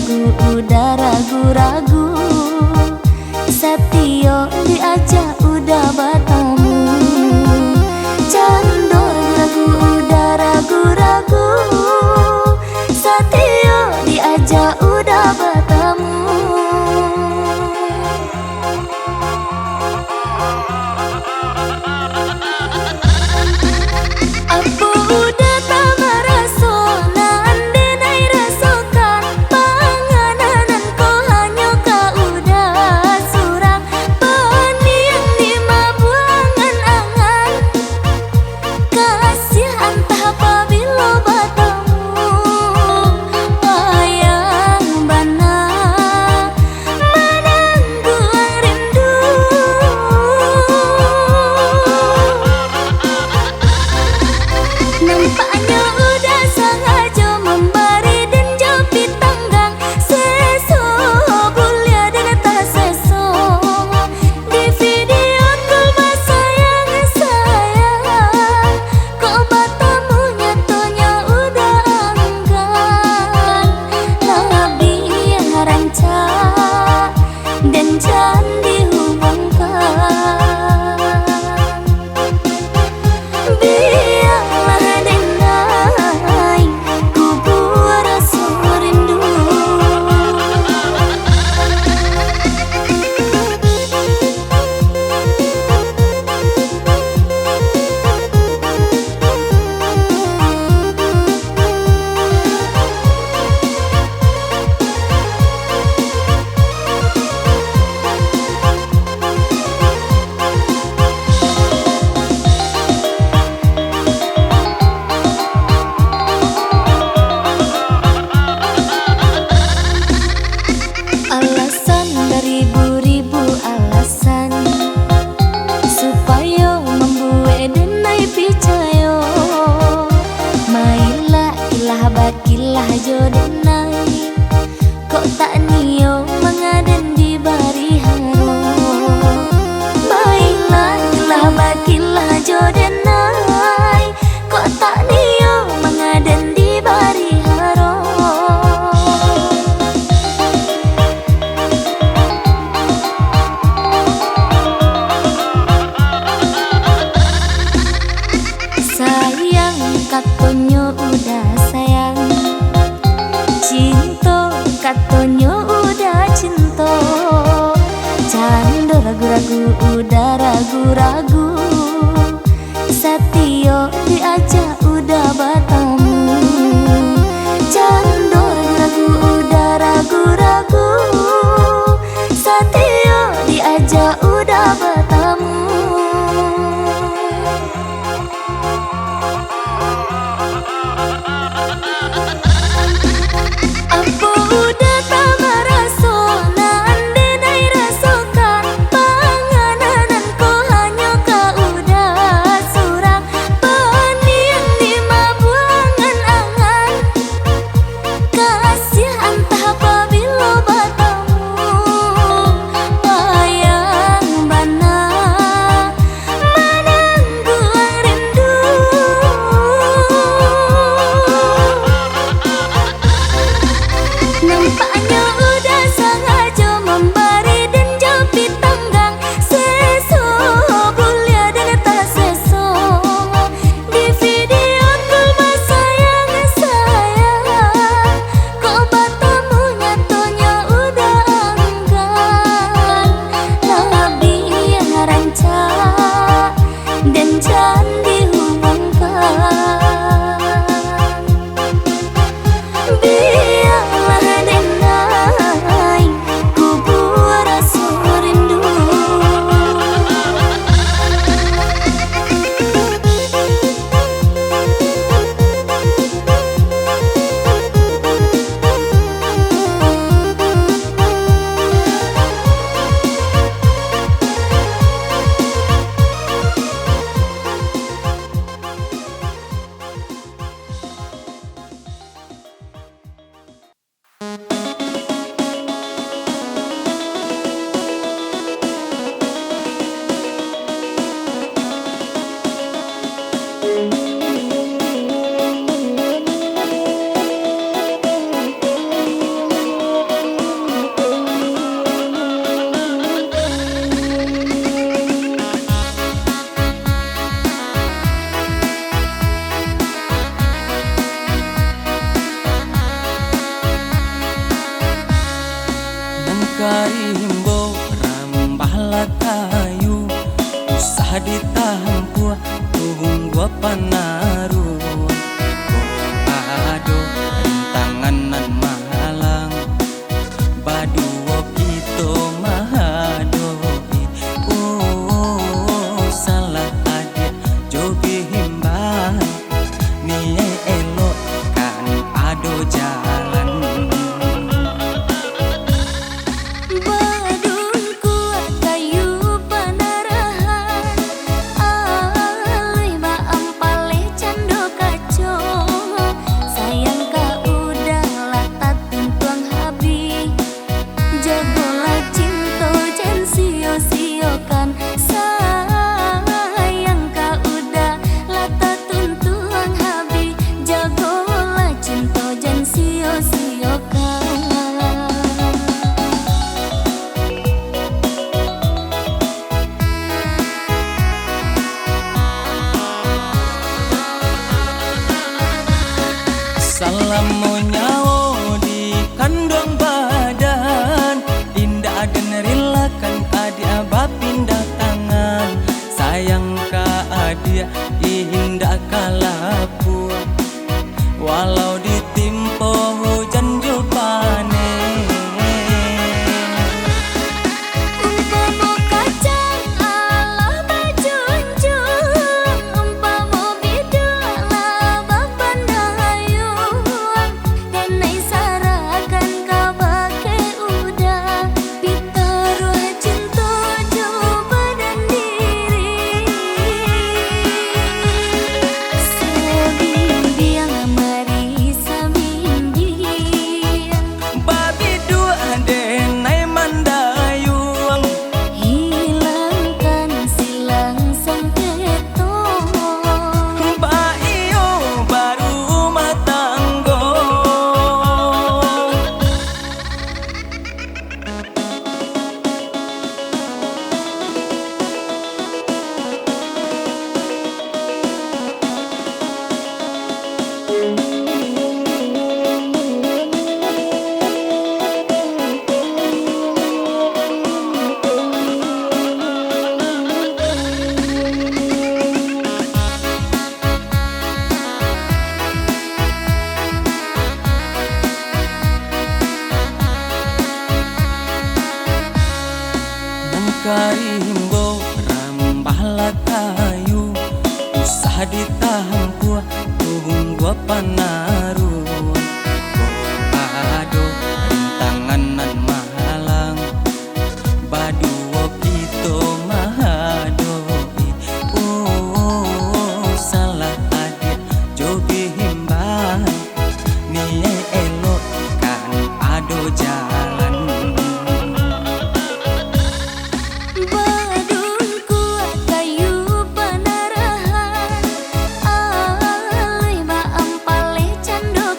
ragu-ragu, udah ragu-ragu. Setio diajak udah bertemu. Cando ragu-ragu, udah ragu-ragu. Setio diajak udah bertemu. Apa udah tak merasa nande nai rasakan panganan ko hanya kau udah surang peniang di mabuangan angan kasih entah apabila bertemu bayang bana menangguang rindu. Nampaknya udah sengaja memberi dan jepit tanggang seso bulia dengan tak seso. Di video call bersayang sayang kok bertemu nyatanya udah enggan. Lebih yang rancak dan jangan dihubungkan. Biarlah denai kubur rasa rindu. Alasan beribu-ribu alasan supaya membuat denai picayo. Mailah ilah bakilah jo denai kok tak nio mengaden di bari haro. Mailah ilah bakilah jo denai kok tak nio mengaden di bari haro. Sayang katonyo udah sayang, cinta katonyo udah cinta. Cando ragu-ragu, udah ragu-ragu. Setio diajak udah bertemu. Cando ragu-ragu, udah ragu-ragu. Setio diajak udah bertemu. Apa udah tak merasa nande nai rasakan panganan ko hanya kau Karimbo rambah latayu usah ditampu tunggu panaru ado rentangan nan malang baduo kito mahadoi salah adik jogi himbang nie elok kan ado jalan. Salam monyawo di kandung badan indah dan relakan adia bapindah tangan sayang ka adia indah kalapu walau ditimpo hujan jupane. Karimbo rambah latayu usah ditampu tunggu panaru ado rentangan nan malang baduo kito mahadoi salah adik jogi himbang nie elok kan ado jalan. Badungku kayu panarahan alih baam palih cando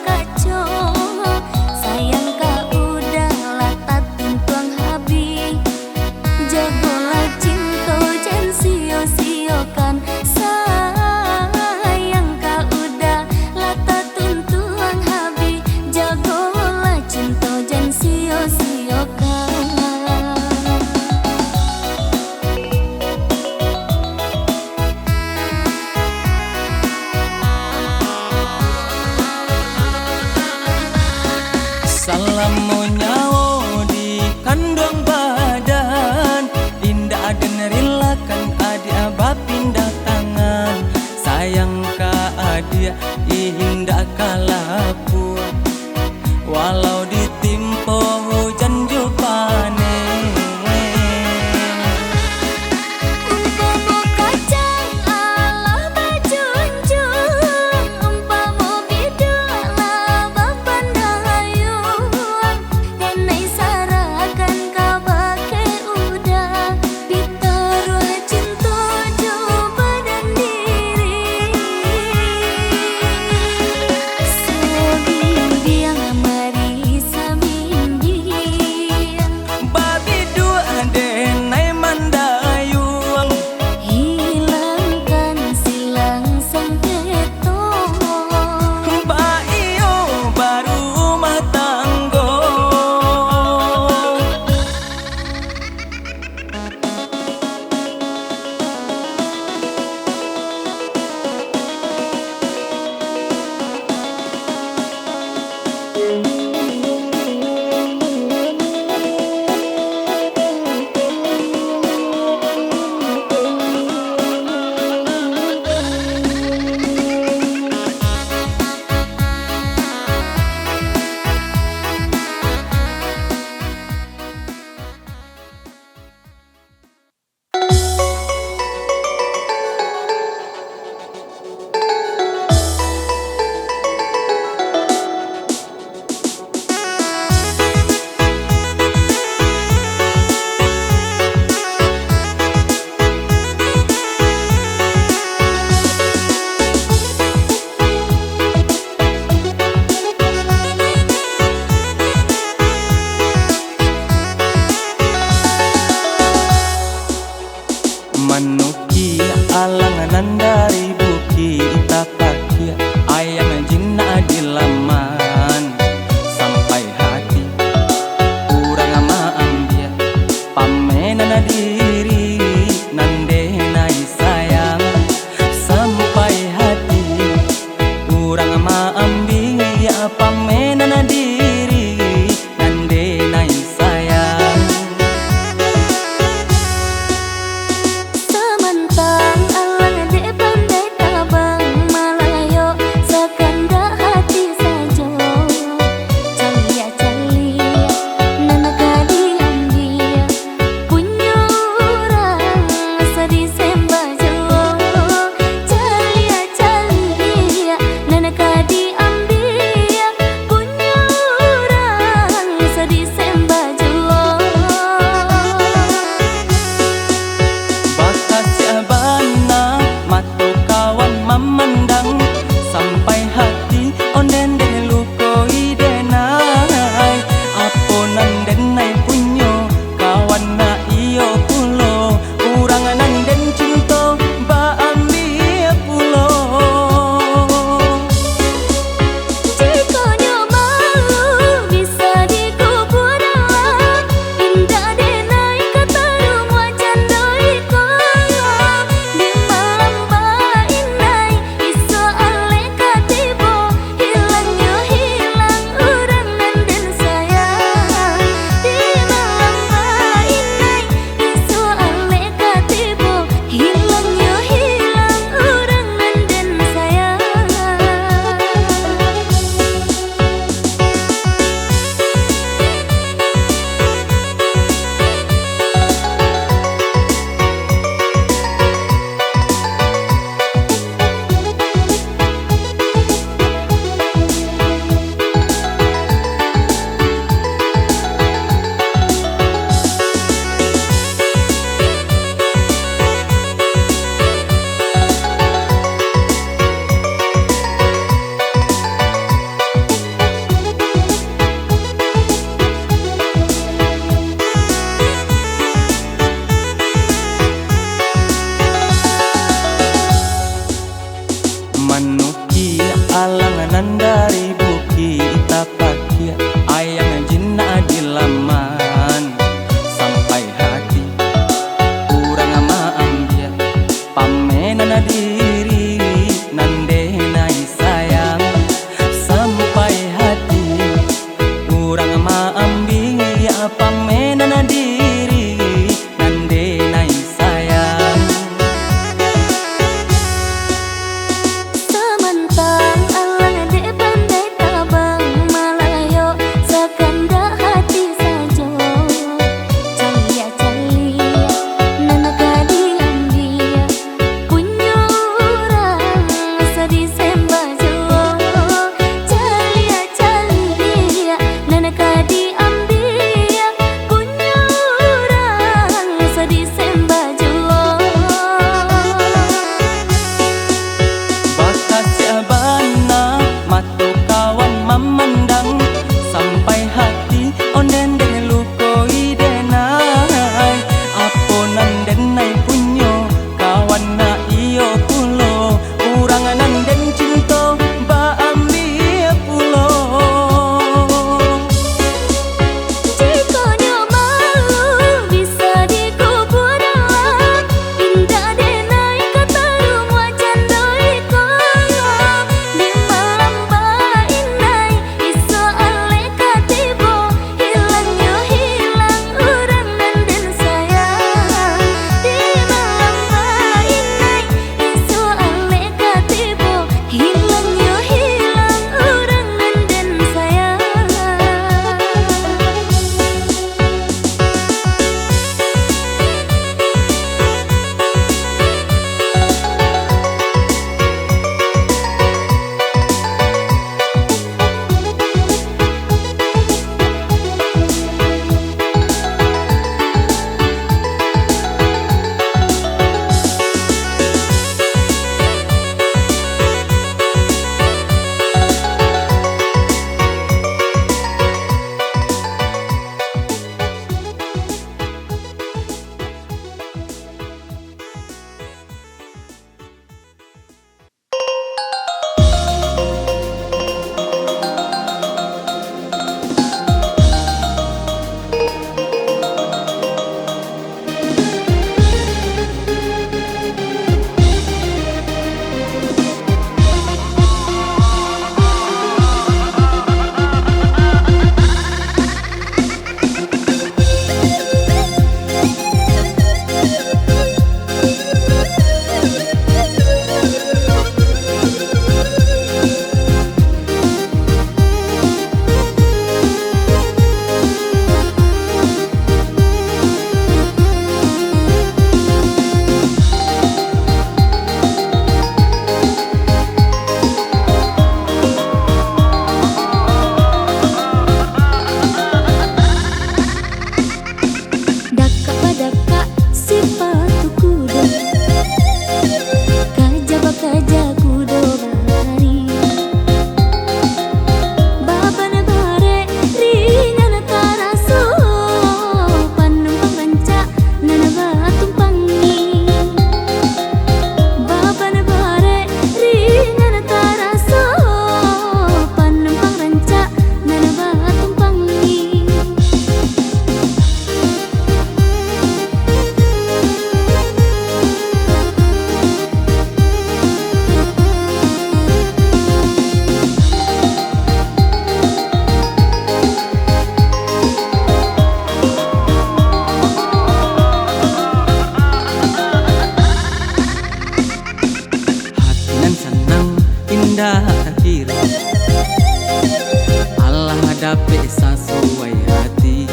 dapet sesuai hati.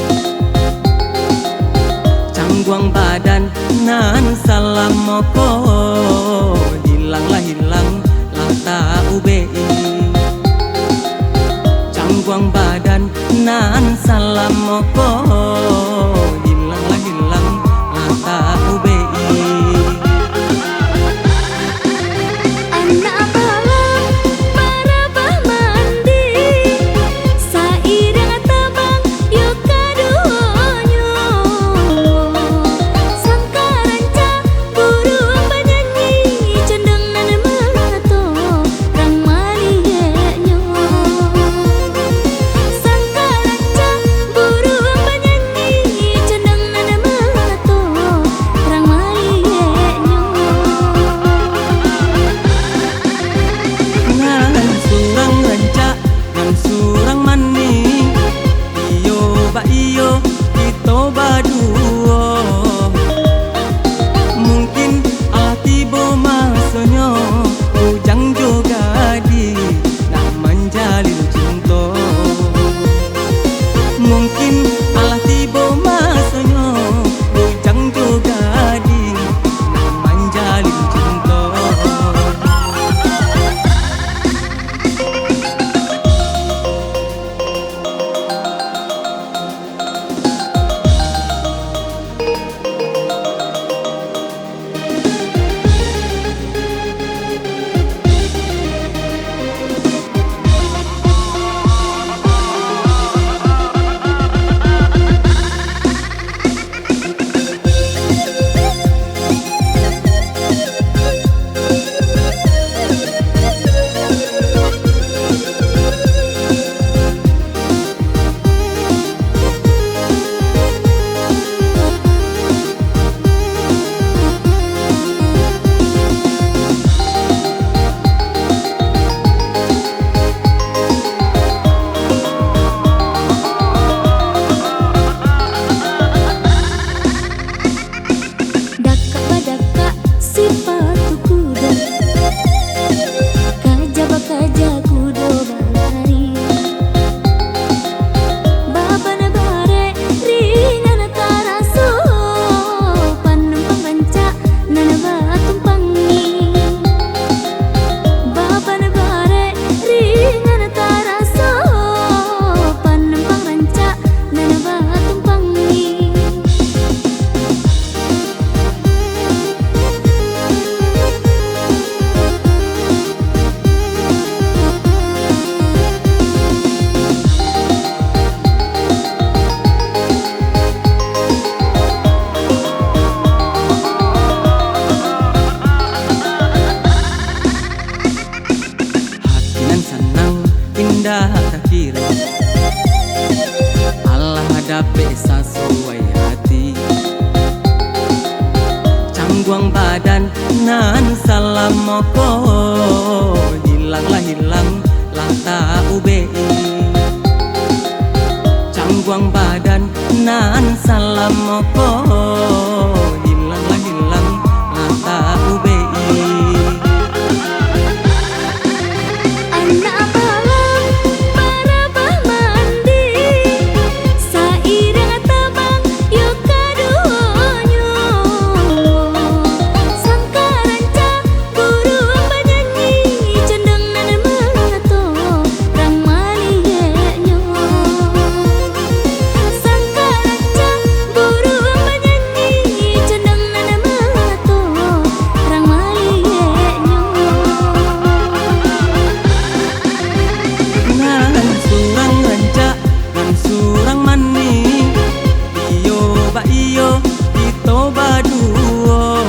Cangguang badan nan salam moko, hilanglah tak ube. Cangguang badan nan salam moko, hilanglah tak ube. Anak balang barabah mandi, sairang tabang yuk kaduonyo. Sangkaranca burung penyanyi, cendeng nan melato rang malihenyo. Sangkaranca burung penyanyi, cendeng nan melato rang malihenyo. Ngan surang rancak, ngan surang mani, iyo ba iyo, kita baduo. Mungkin Allah tiba masanya, bujang juga di nak menjalin cinta. Mungkin Allah tiba masanya, bujang juga di nak menjalin cinta. Dakak badakak sifatu kuda, kajaba kaja kudo balari. Baba nabare ringan taraso, panumpang ranca nanaba tumpangi. Baba nabare ringan taraso, panumpang ranca nanaba tumpangi. Hati nan senang indah tak kira, Allah dapet sesuai hati. Cangguang badan nan salam moko, hilanglah tak ube. Cangguang badan nan salam moko, hilanglah tak ube. Anak balang barabah mandi, sairang tabang yuk kaduonyo. Sangkaranca burung penyanyi, cendeng nan melato rang malihenyo. Sangkaranca burung penyanyi, cendeng nan melato rang malihenyo. Ngan surang rancak, ngan surang mani, iyo ba iyo, kita baduo.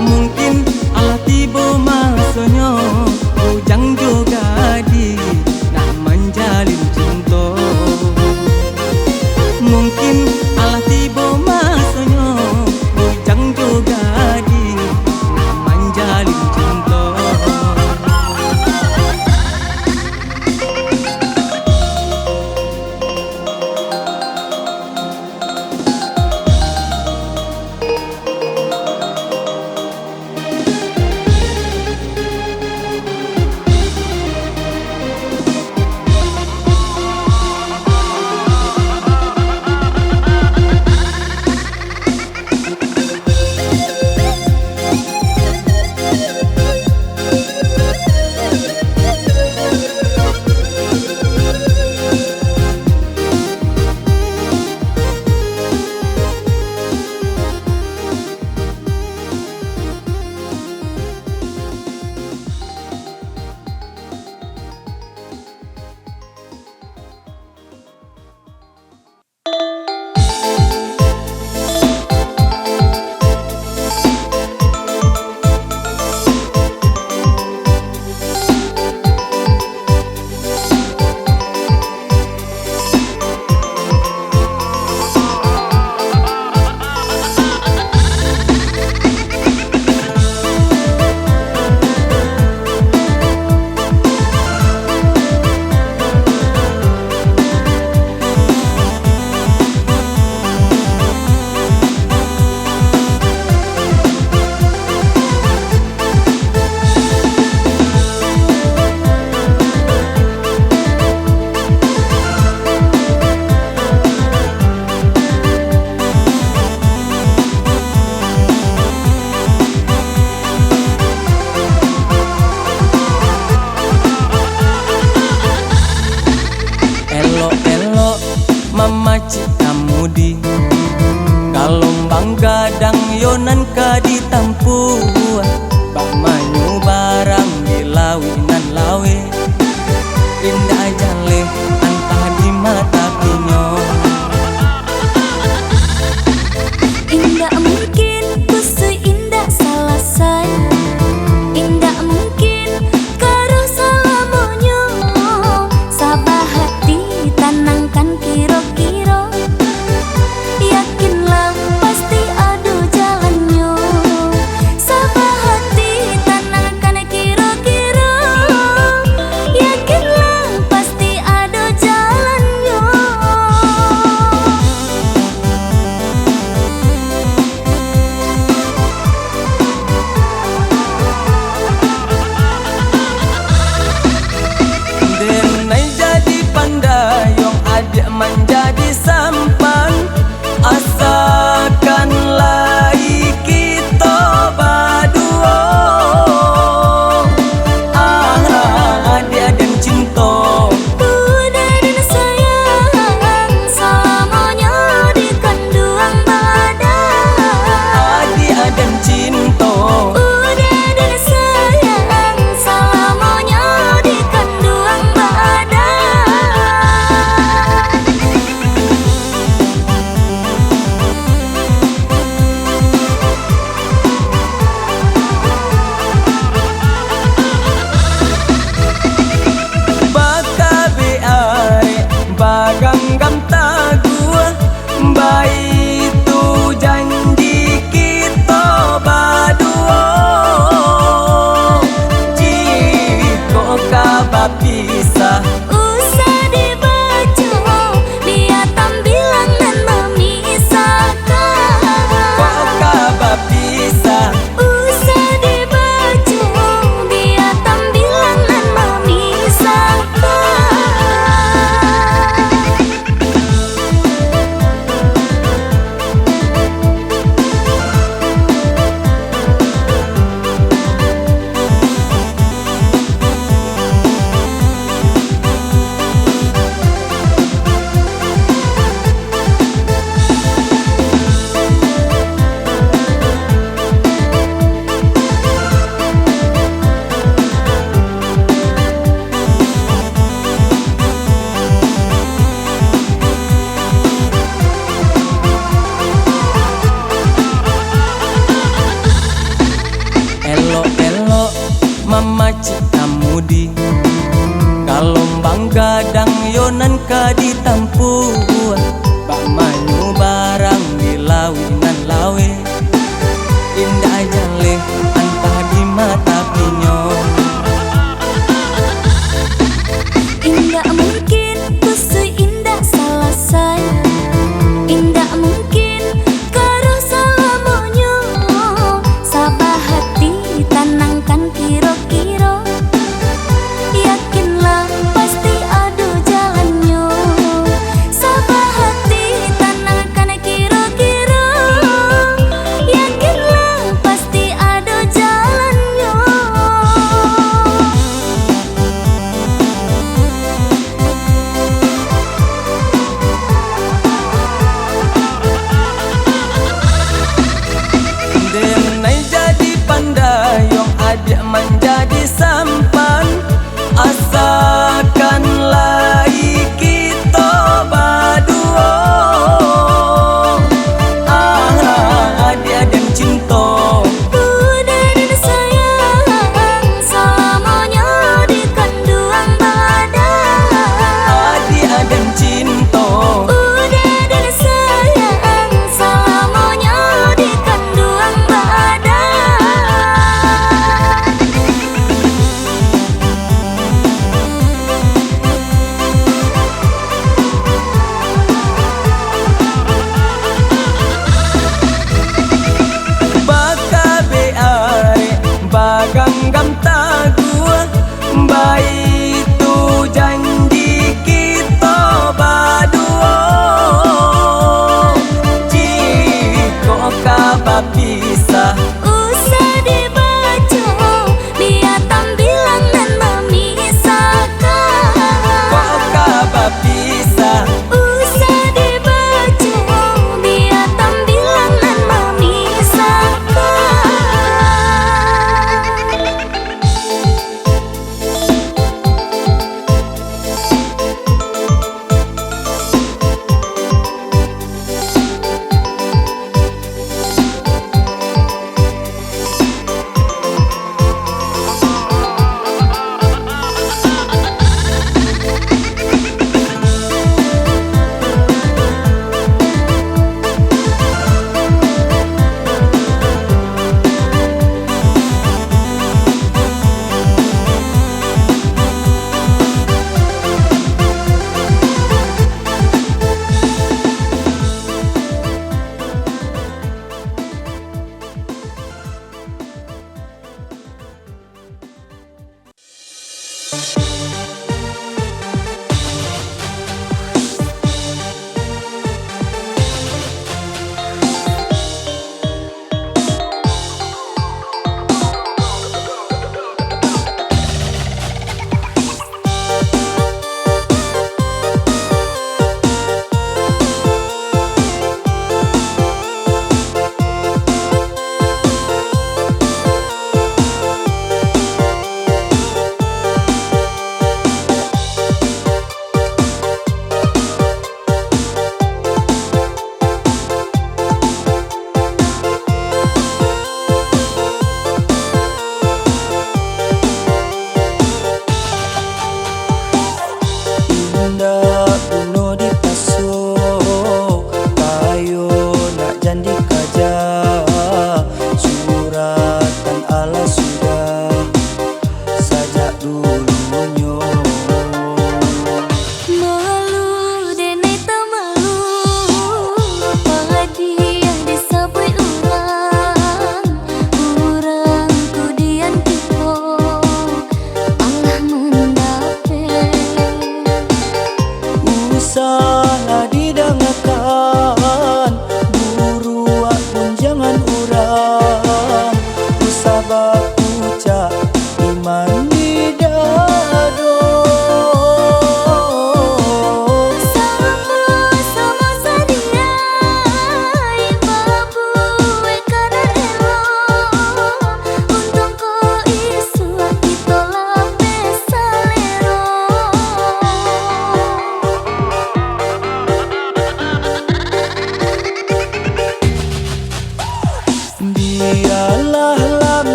Mungkin Allah tiba masanya, bujang juga di nak menjalin cinta. Mungkin Allah tiba masanya, bujang juga di nak menjalin cinta. Cikamudi, Kalombang gadang yonan ka ditampu, Bamanyu barang di lawinan lawe, indah jale antah di mata pinyo. Indah mungkin kusui indah salasai, indah mungkin karo salamonyo, sabah hati tanangkan kiro-kiro, yakinlah pasti adu jalannya.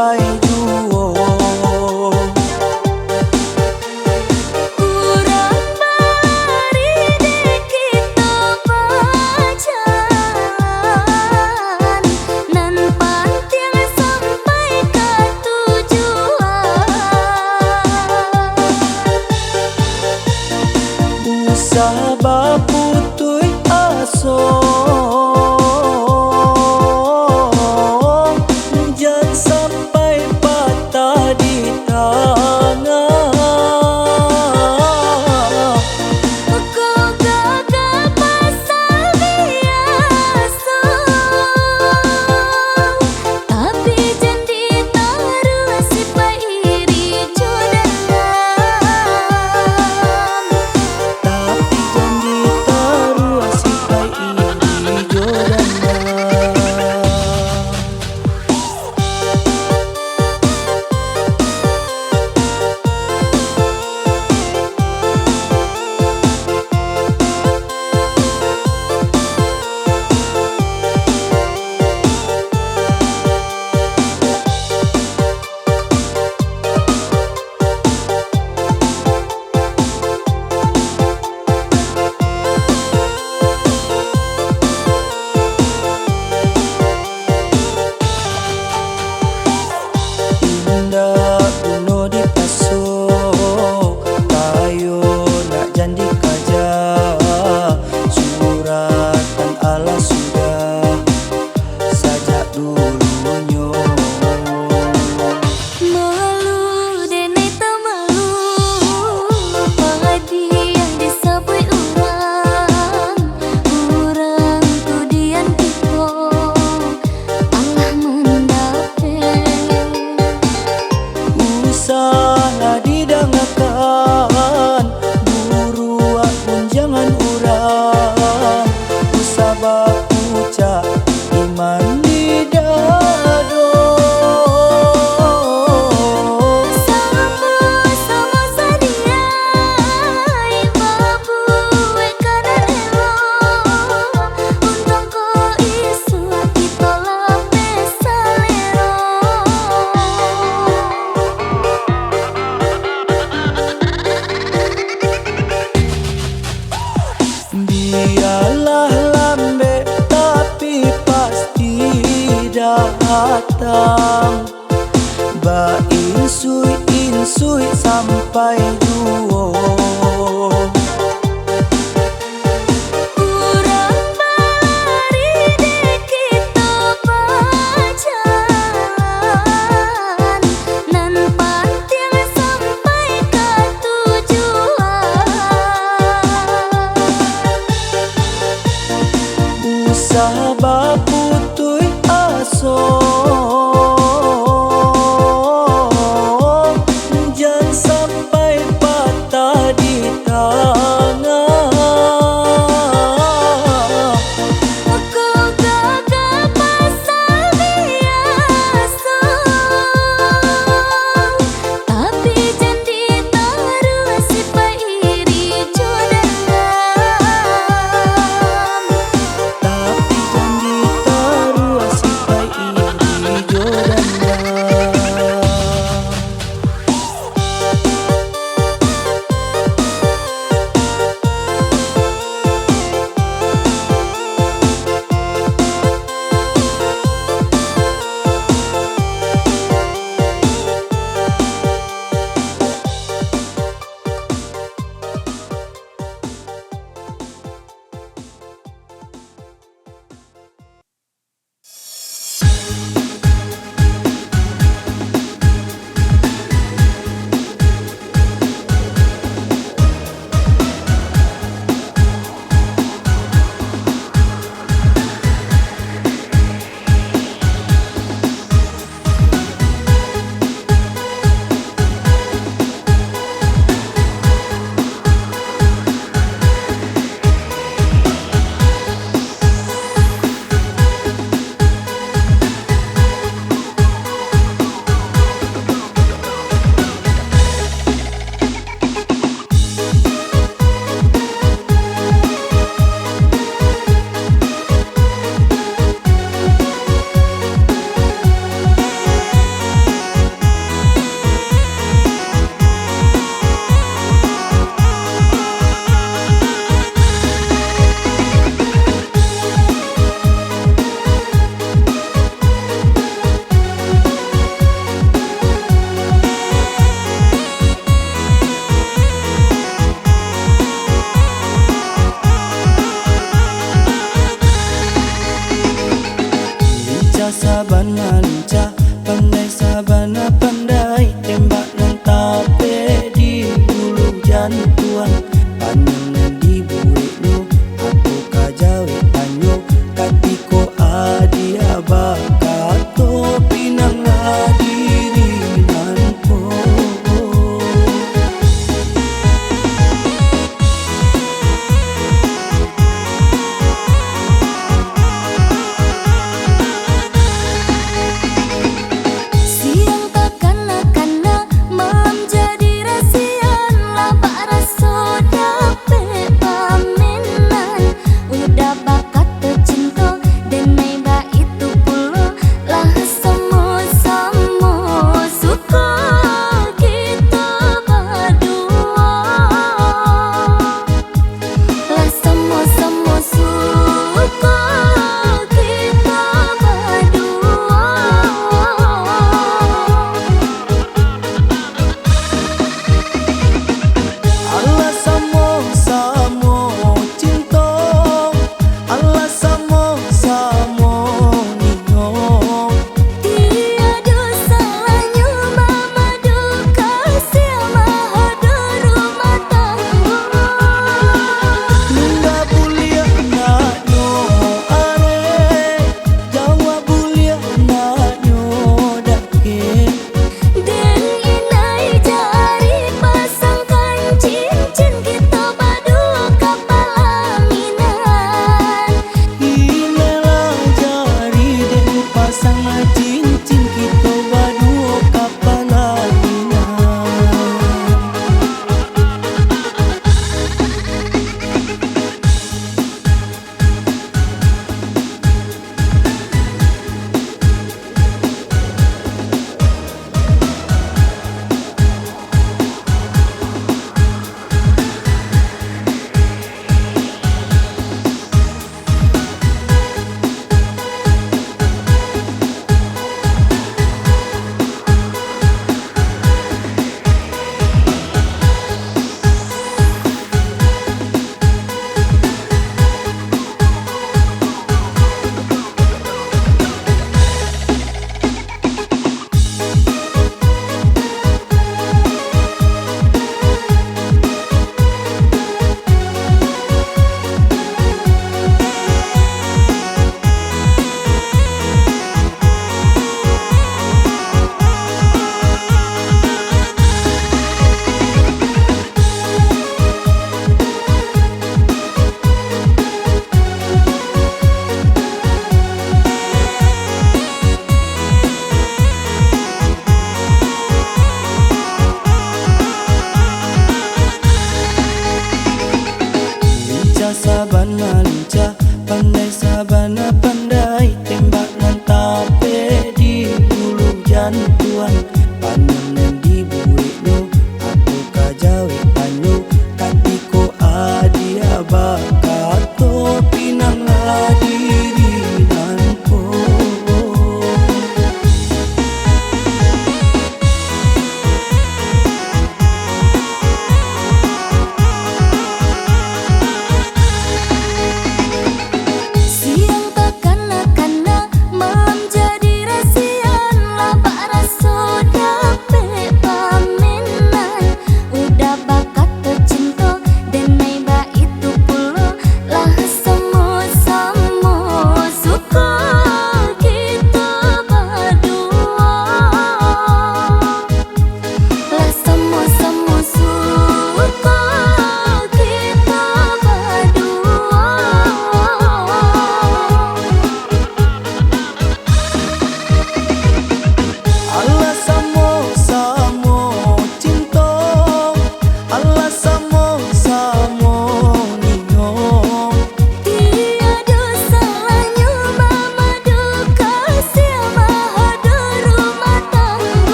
sampai duo. Sabab putui aso jangan sampai patah di tangan. Kau gagal pasal biasa, tapi janji taruh sipai iri jodoh. Salah didengarkan, buruan pun jangan urang. Usabak ucap iman di dado. Sama sadia babu kanan elo, untung ko isu kita lape salero. Biarlah lambe tapi pasti datang. Ba insui sampai duo. Urang bari dek kita pacaran, nan pantiang sampai ke tujuan. Sabab putui aso jangan sampai patah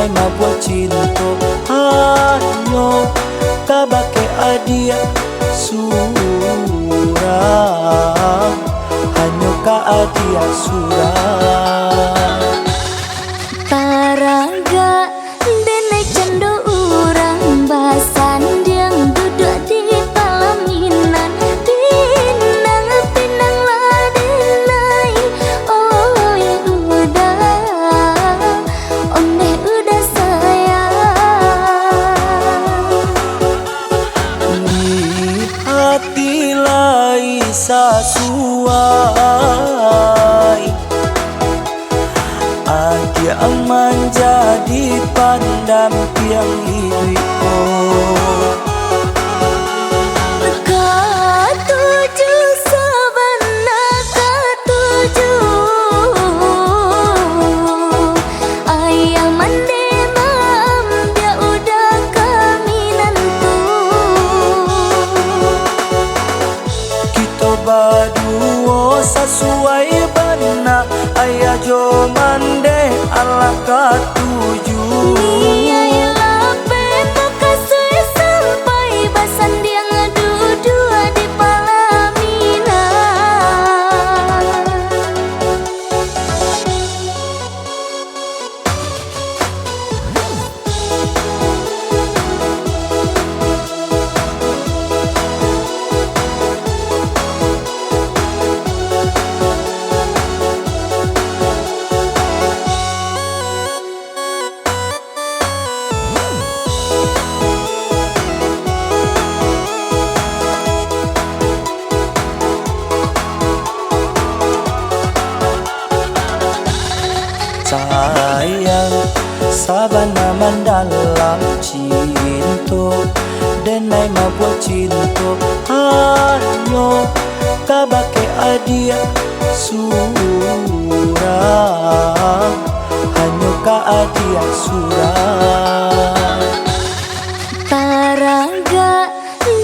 denai mabuat cinta hanyo kabake adia surang hanyo ka adia surang Taraga denai cando urang basan diang duduk di palaminan pinang pinang lah denai oh ya udah sayang di hati lai sasuai adia menjadi pendamping hidupku Katuju sebenar katuju ayah mendemam dia udah kami nentu kita berdua sesuai benar ayah jo mande ala katuju Ialah pemokasui sampai basan dia ngadu-dua di palaminan sayang sabana mendalam cinta denai mabuat cinta hanyo kabake adia surang hanyo ka adia surang Taraga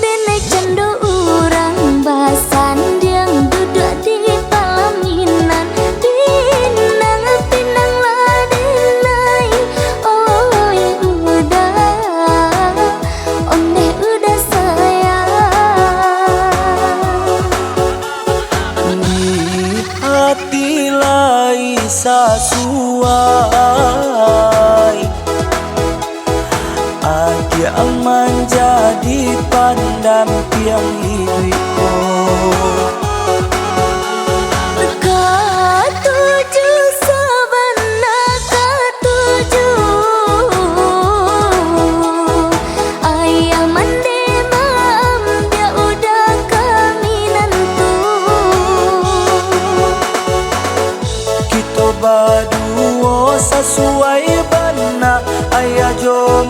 denai cando urang basan diang duduk di palaminan pinang pinang lah denai oh ya udah sayang di hati lai sasuai adia menjadi pendamping hidupku Katuju sebenar katuju ayah mendemam dia udah kami nentu kita berdua sesuai benar ayah jo